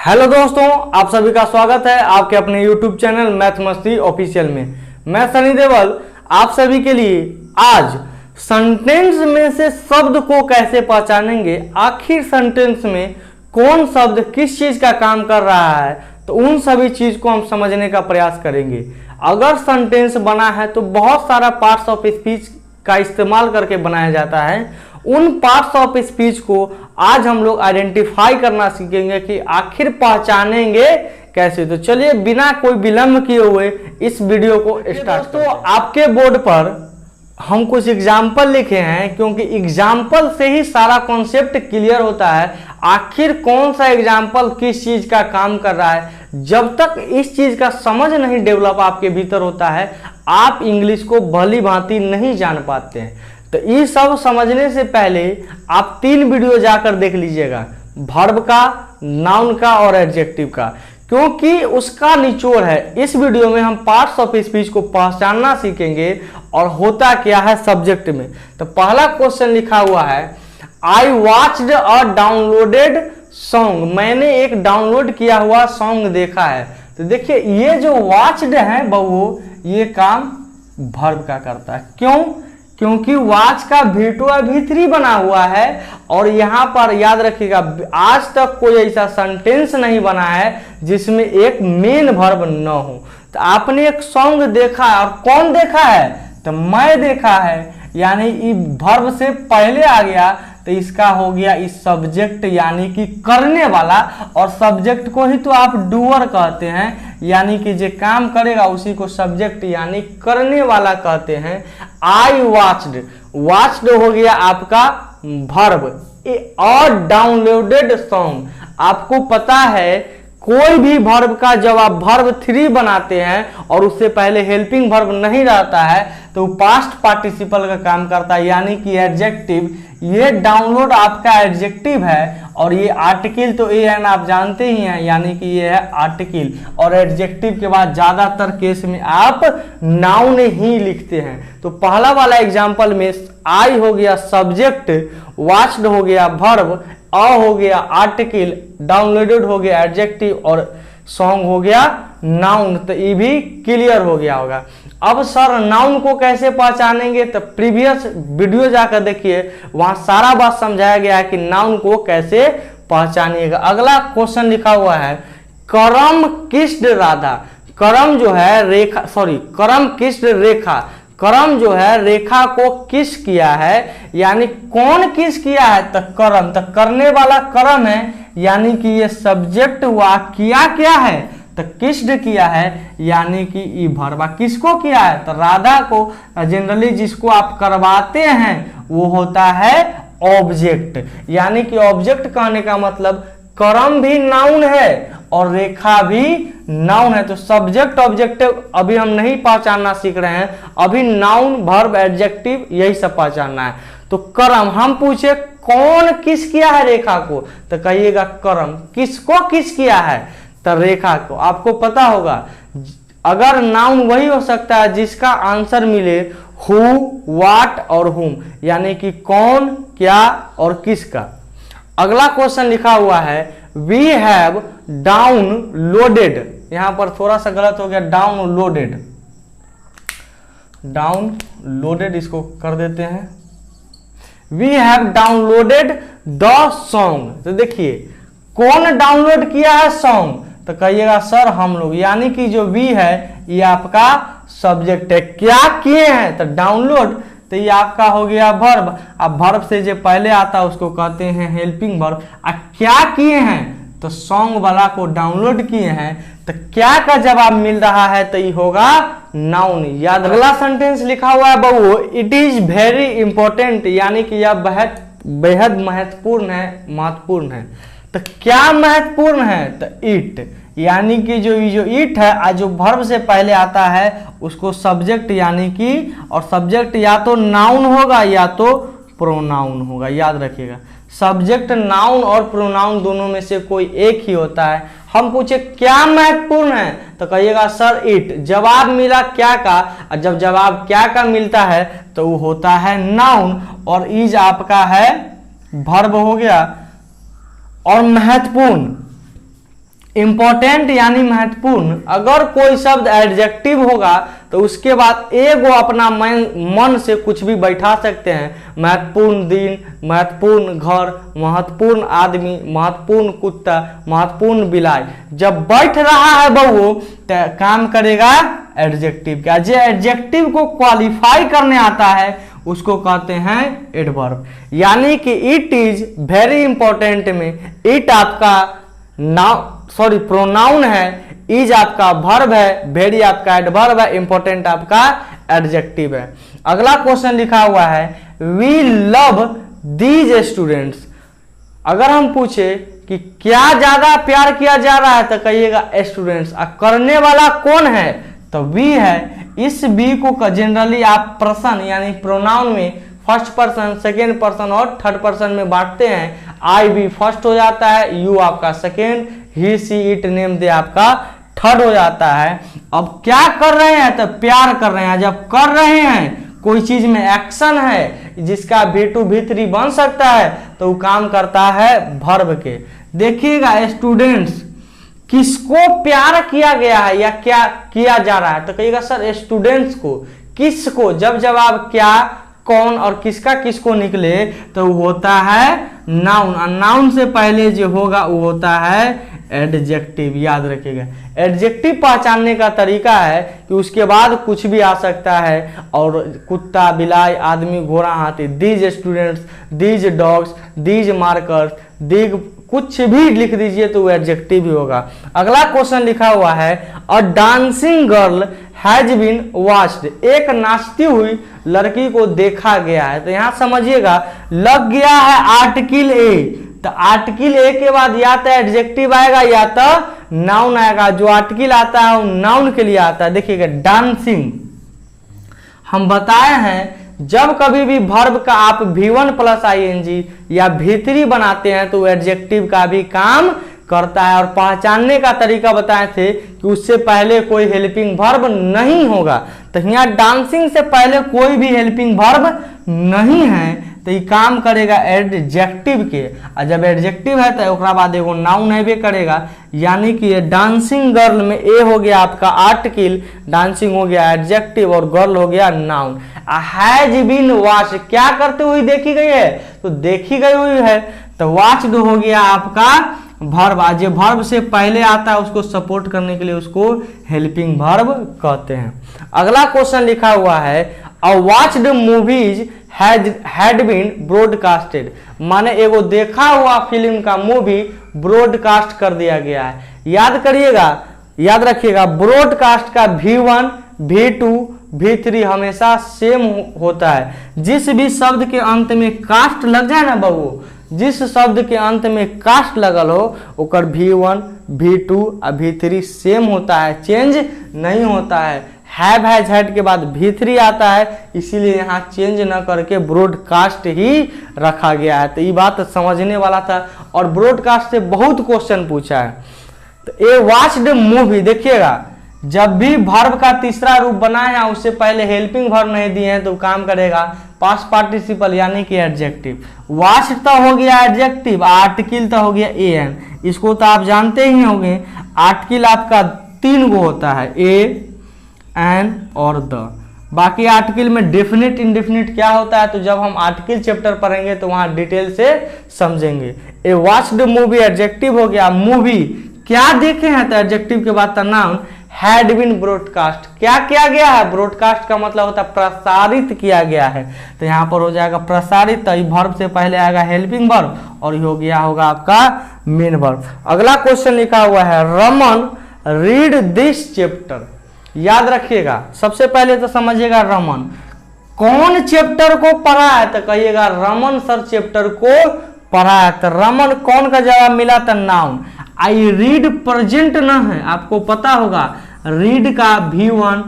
Hello दोस्तों, आप सभी का स्वागत है आपके अपने यूट्यूब चैनल मैथ मस्ती ऑफिशियल में। मैं सनी देवल आप सभी के लिए आज सेंटेंस में से शब्द को कैसे पहचानेंगे, आखिर सेंटेंस में कौन शब्द किस चीज का काम कर रहा है, तो उन सभी चीज को हम समझने का प्रयास करेंगे। अगर सेंटेंस बना है तो बहुत सारा पार्ट्स ऑफ स्पीच का इस्तेमाल करके बनाया जाता है। उन पार्ट्स ऑफ स्पीच को आज हम लोग आइडेंटिफाई करना सीखेंगे कि आखिर पहचानेंगे कैसे। तो चलिए बिना कोई विलंब किए हुए इस वीडियो को स्टार्ट। तो आपके बोर्ड पर हम कुछ एग्जाम्पल लिखे हैं, क्योंकि एग्जाम्पल से ही सारा कॉन्सेप्ट क्लियर होता है। आखिर कौन सा एग्जाम्पल किस चीज का काम कर रहा है, जब तक इस चीज का समझ नहीं डेवलप आपके भीतर होता है, आप इंग्लिश को भली भांति नहीं जान पाते हैं। तो ये सब समझने से पहले आप 3 वीडियो जाकर देख लीजिएगा, वर्ब का, नाउन का और एडजेक्टिव का, क्योंकि उसका निचोड़ है। इस वीडियो में हम पार्ट्स ऑफ स्पीच को पहचानना सीखेंगे और होता क्या है सब्जेक्ट में। तो पहला क्वेश्चन लिखा हुआ है, I watched a downloaded song. मैंने एक डाउनलोड किया हुआ सॉन्ग देखा है। तो देखिए ये जो वॉच्ड है बहू, ये काम वर्ब का करता है। क्यों? क्योंकि वॉच का V2 V3 बना हुआ है। और यहां पर याद रखिएगा, आज तक कोई ऐसा सेंटेंस नहीं बना है जिसमें एक मेन वर्ब न हो। तो आपने एक सॉन्ग देखा है, और कौन देखा है? तो मैं देखा है, यानी वर्ब से पहले आ गया तो इसका हो गया इस सब्जेक्ट, यानी कि करने वाला। और सब्जेक्ट को ही तो आप डूअर कहते हैं, यानी कि जो काम करेगा उसी को सब्जेक्ट यानी करने वाला कहते हैं। आई वॉच्ड, वॉच्ड हो गया आपका वर्ब। और डाउनलोडेड सॉन्ग, आपको पता है कोई भी वर्ब का जब आप वर्ब 3 बनाते हैं और उससे पहले हेल्पिंग वर्ब नहीं रहता है तो पास्ट पार्टिसिपल का काम करता है, यानी कि एडजेक्टिव। ये डाउनलोड आपका एडजेक्टिव है, और ये आर्टिकल तो एन आप जानते ही हैं, यानी कि ये है आर्टिकल। और एडजेक्टिव के बाद ज्यादातर केस में आप नाउन ही लिखते हैं। तो पहला वाला एग्जांपल में आई हो गया सब्जेक्ट, वॉच्ड हो गया वर्ब, अ हो गया आर्टिकल, डाउनलोडेड हो गया एडजेक्टिव और सॉन्ग हो गया नाउन। तो ये भी क्लियर हो गया होगा। अब सर नाउन को कैसे पहचानेंगे? तो प्रीवियस वीडियो जाकर देखिए, वहां सारा बात समझाया गया है कि नाउन को कैसे पहचानिएगा। अगला क्वेश्चन लिखा हुआ है, करम किस्ड राधा। करम जो है रेखा, करम किस्ड रेखा। करम जो है रेखा को किस किया है, यानी कौन किस किया है? तो करम, तो करने वाला करम है, यानी कि ये सब्जेक्ट हुआ। किया क्या है? तो किस्ड किया है, यानी कि ई वर्ब। किसको किया है? तो राधा को। जनरली जिसको आप करवाते हैं वो होता है ऑब्जेक्ट, यानी कि ऑब्जेक्ट कहने का मतलब करम भी नाउन है और रेखा भी नाउन है। तो सब्जेक्ट ऑब्जेक्टिव अभी हम नहीं पहचानना सीख रहे हैं, अभी नाउन वर्ब एडजेक्टिव यही सब पहचानना है। तो करम, हम पूछे कौन किस किया है रेखा को, तो कहिएगा करम। किसको किस किया है? तो रेखा को। आपको पता होगा अगर नाउन वही हो सकता है जिसका आंसर मिले हु, व्हाट और हुम, यानी कि कौन, क्या और किसका। अगला क्वेश्चन लिखा हुआ है, वी हैव डाउनलोडेड। यहां पर थोड़ा सा गलत हो गया, डाउनलोडेड, डाउनलोडेड इसको कर देते हैं। We have downloaded the song. तो देखिए कौन डाउनलोड किया है सॉन्ग? तो कहिएगा सर हम लोग, यानी कि जो वी है ये आपका सब्जेक्ट है। क्या किए हैं? तो डाउनलोड, तो ये आपका हो गया वर्ब। अब वर्ब से जो पहले आता है उसको कहते हैं हेल्पिंग वर्ब। क्या किए हैं? तो सॉन्ग वाला को डाउनलोड किए हैं। तो क्या का जवाब मिल रहा है? तो ये होगा नाउन। याद। अगला सेंटेंस लिखा हुआ है बहू, इट इज वेरी इंपॉर्टेंट, यानी कि यह बेहद महत्वपूर्ण है। तो क्या महत्वपूर्ण है? तो इट, यानी कि जो इट है जो वर्ब से पहले आता है उसको सब्जेक्ट, यानी कि, और सब्जेक्ट या तो नाउन होगा या तो प्रोनाउन होगा। याद रखिएगा, सब्जेक्ट नाउन और प्रोनाउन दोनों में से कोई एक ही होता है। हम पूछे क्या महत्वपूर्ण है, तो कहिएगा सर इट। जवाब मिला क्या का, और जब जवाब क्या का मिलता है तो वो होता है नाउन, और इज आपका है वर्ब हो गया। और महत्वपूर्ण, इंपॉर्टेंट यानी महत्वपूर्ण। अगर कोई शब्द एडजेक्टिव होगा तो उसके बाद एक वो अपना मन से कुछ भी बैठा सकते हैं। महत्वपूर्ण दिन, महत्वपूर्ण घर, महत्वपूर्ण आदमी, महत्वपूर्ण कुत्ता, महत्वपूर्ण बिलाई। जब बैठ रहा है बहू तो काम करेगा एडजेक्टिव का। जो एडजेक्टिव को क्वालिफाई करने आता है उसको कहते हैं एडवर्ब। यानी कि इट इज वेरी इंपॉर्टेंट में इट आपका प्रोनाउन है, इज आपका वर्ब है, वेरी आपका एडवर्ब है, इंपॉर्टेंट आपका एडजेक्टिव है। अगला क्वेश्चन लिखा हुआ है वी लव दीज स्टूडेंट्स। अगर हम पूछे कि क्या ज्यादा प्यार किया जा रहा है तो कहिएगा स्टूडेंट्स। करने वाला कौन है तो वी है। इस वी को जनरली आप पर्सन यानी प्रोनाउन में फर्स्ट पर्सन, सेकेंड पर्सन और थर्ड पर्सन में बांटते हैं। आई भी फर्स्ट हो जाता है, यू आपका second, he see it name they आपका थर्ड हो जाता है। अब क्या कर रहे हैं तो प्यार कर रहे हैं। जब कर रहे हैं कोई चीज में एक्शन है जिसका V2 V3 बन सकता है तो वो काम करता है वर्ब के। देखिएगा स्टूडेंट्स किसको प्यार किया गया है या क्या किया जा रहा है तो कहिएगा सर स्टूडेंट्स को। किसको, जब जवाब क्या, कौन और किसका किसको निकले तो वो होता है नाउन। और नाउन से पहले जो होगा वो होता है एडजेक्टिव। याद रखिएगा एडजेक्टिव पहचानने का तरीका है कि उसके बाद कुछ भी आ सकता है। और कुत्ता, बिलाई, आदमी, घोड़ा, हाथी, these students, these dogs, these markers, these कुछ भी लिख दीजिए तो वो एडजेक्टिव ही होगा। अगला क्वेश्चन लिखा हुआ है a dancing girl has been watched. एक नाचती हुई लड़की को देखा गया है। तो यहां समझिएगा लग गया है आर्टिकल ए। तो आर्टिकल ए के बाद या तो एडजेक्टिव आएगा या तो नाउन आएगा। जो आर्टिकल आता है वो नाउन के लिए आता है। देखिएगा डांसिंग हम बताए हैं जब कभी भी वर्ब का आप V1 प्लस ING या V3 बनाते हैं तो एडजेक्टिव का भी काम करता है। और पहचानने का तरीका बताए थे कि उससे पहले कोई हेल्पिंग वर्ब नहीं होगा। तो यहाँ डांसिंग से पहले कोई भी हेल्पिंग वर्ब नहीं है तो ये काम करेगा एडजेक्टिव के। और जब एडजेक्टिव है तो उसके बाद एगो नाउन है करेगा। यानी कि ये डांसिंग गर्ल में ए हो गया आपका आर्टिकल, डांसिंग हो गया एडजेक्टिव और गर्ल हो गया नाउन। हैज बीन वॉच क्या करते हुए देखी गई है तो देखी गई हुई है तो वॉच्ड हो गया आपका वर्ब। आज वर्ब से पहले आता है उसको सपोर्ट करने के लिए उसको हेल्पिंग वर्ब कहते हैं। अगला क्वेश्चन लिखा हुआ है a watched movies had been broadcasted. माने एगो देखा हुआ फिल्म का मूवी ब्रॉडकास्ट कर दिया गया है। याद करिएगा, याद रखिएगा ब्रॉडकास्ट का V1 V2 V3 हमेशा सेम होता है। जिस भी शब्द के अंत में कास्ट लग जाए ना बबू, जिस शब्द के अंत में कास्ट लगल हो ओकर V1 V2 और V3 सेम होता है, चेंज नहीं होता है। हैव हैज हैड के बाद V3 आता है इसीलिए यहाँ चेंज न करके ब्रॉडकास्ट ही रखा गया है। तो ये बात समझने वाला था और ब्रॉडकास्ट से बहुत क्वेश्चन पूछा है। तो ए वॉच्ड मूवी देखिएगा जब भी वर्ब का तीसरा रूप बनाए हैं उससे पहले हेल्पिंग वर्ब नहीं दिए हैं तो काम करेगा पास्ट पार्टिसिपल यानी कि एडजेक्टिव। वॉच्ड तो हो गया एडजेक्टिव, आर्टिकल तो हो गया एन। इसको तो आप जानते ही होंगे। आर्टिकल आपका 3 गो होता है ए एन और द। बाकी आर्टिकल में डेफिनेट इंडेफिनिट क्या होता है तो जब हम आर्टिकल चैप्टर पढ़ेंगे तो वहां डिटेल से समझेंगे। ए वॉच्ड मूवी एडजेक्टिव हो गया। मूवी क्या देखे हैं तो एडजेक्टिव के बाद नाउन। हैड बीन ब्रॉडकास्ट क्या किया गया है, ब्रॉडकास्ट का मतलब होता है प्रसारित किया गया है। तो यहाँ पर हो जाएगा प्रसारित, तो वर्ब से पहले आएगा हेल्पिंग वर्ब और हो गया होगा आपका मेन वर्ब। अगला क्वेश्चन लिखा हुआ है रमन रीड दिस चैप्टर। याद रखिएगा सबसे पहले तो समझिएगा रमन कौन चैप्टर को पढ़ा है तो कहिएगा रमन सर चैप्टर को पढ़ा है। तो रमन कौन का जवाब मिला था नाउन। आई रीड प्रेजेंट न है, आपको पता होगा रीड का V1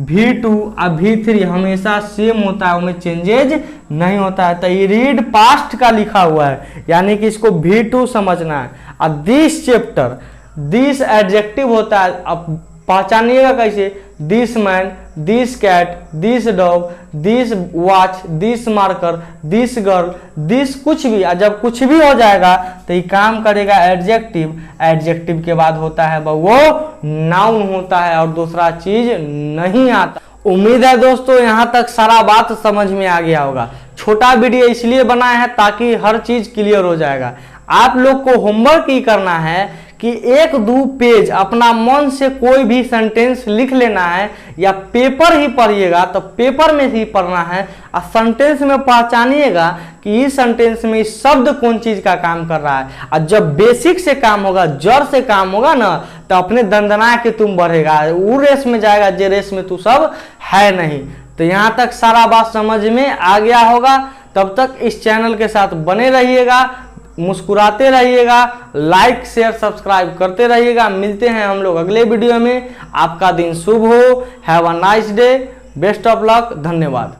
V2 और V3 हमेशा सेम होता है, उनमें चेंजेज नहीं होता है। तो ये रीड पास्ट का लिखा हुआ है यानी कि इसको V2 समझना है। और दिस चैप्टर दिस एडजेक्टिव होता है। अब पहचानिएगा कैसे, this man this cat, this dog, this watch, this marker, this girl, this कुछ भी, जब कुछ भी हो जाएगा तो ये काम करेगा एडजेक्टिव। एडजेक्टिव के बाद होता है वो नाउन होता है और दूसरा चीज नहीं आता। उम्मीद है दोस्तों यहाँ तक सारा बात समझ में आ गया होगा। छोटा वीडियो इसलिए बनाया है ताकि हर चीज क्लियर हो जाएगा। आप लोग को होमवर्क ही करना है कि 1-2 पेज अपना मन से कोई भी सेंटेंस लिख लेना है, या पेपर ही पढ़िएगा तो पेपर में ही पढ़ना है और सेंटेंस में पहचानिएगा कि इस सेंटेंस में इस शब्द कौन चीज का काम कर रहा है। और जब बेसिक से काम होगा, जड़ से काम होगा ना, तो अपने दंदना के तुम बढ़ेगा, वो रेस में जाएगा जे रेस में तू सब है नहीं। तो यहाँ तक सारा बात समझ में आ गया होगा। तब तक इस चैनल के साथ बने रहिएगा, मुस्कुराते रहिएगा, लाइक शेयर सब्सक्राइब करते रहिएगा। मिलते हैं हम लोग अगले वीडियो में। आपका दिन शुभ हो। Have a nice day, best of luck, धन्यवाद।